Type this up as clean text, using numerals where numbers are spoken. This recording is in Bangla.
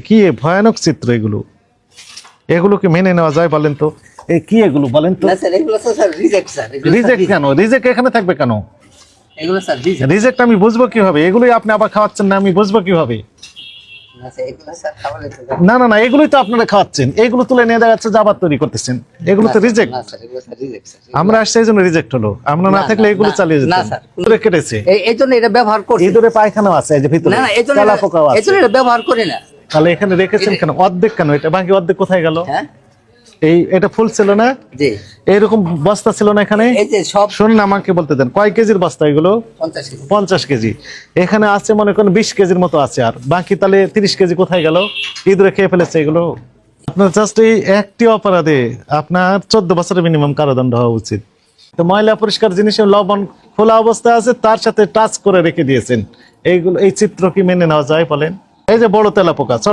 কি ভয়ানক চিত্র এগুলো, এগুলোকে মেনে নেওয়া যায় বলেন তো? এই কি এগুলো বলেন তো? না স্যার, এগুলো তো স্যার রিজেক্ট স্যার। রিজেক্ট কেন? রিজেক্ট এখানে থাকবে কেন? এগুলো স্যার রিজেক্ট। রিজেক্ট আমি বুঝবো কিভাবে? এগুলোই আপনি আবার খাওয়াচ্ছেন না, আমি বুঝবো কিভাবে? না স্যার, এগুলো স্যার খাবারে তো না না না, এগুলোই তো আপনারা খাওয়াচ্ছেন, এগুলো তুলে নিয়ে দেখা যাচ্ছে যে আবার তৈরি করতেছেন, এগুলো তো রিজেক্ট। না স্যার, এগুলো স্যার রিজেক্ট স্যার। আমরা আসছে এই জন্য রিজেক্ট হলো, আমরা না না, থাকলে না, এগুলো না, চালিয়ে না যেতেন। স্যার। ভিতরে কেটেছে, এই জন্য এটা ব্যবহার করছি। ভিতরে পায়খানাও আছে, এই যে ভিতরে না না, এই জন্য তেলা পোকাও এই আছে। জন্য এটা ব্যবহার করি না। তাহলে এখানে রেখেছেন কেন? অর্ধেক কেন? এটা বাকি অর্ধেক কোথায় গেল? হ্যাঁ এই এটা ফুল ছিল না, জি, এইরকম বস্তা ছিল না এখানে? এই যে সব শুনুন আমাকে বলতে দেন, কয় কেজির বস্তা এগুলো? 50 কেজি। 50 কেজি। এখানে আছে মনে করেন 20 কেজির মতো আছে, আর বাকি তাহলে 30 কেজি কোথায় গেল? ইঁদুরে খেয়ে ফেলেছে এগুলো। আপনার জাস্ট এই একটি অপরাধে আপনার 14 বছরের মিনিমাম কারাদণ্ড হওয়া উচিত। তো ময়লা পরিষ্কার জিনিসের লবণ খোলা অবস্থায় আছে, তার সাথে টাচ করে রেখে দিয়েছেন, এইগুলো এই চিত্র কি মেনে নেওয়া যায় বলেন? এই যে বড় তেলাপোকা, ছোট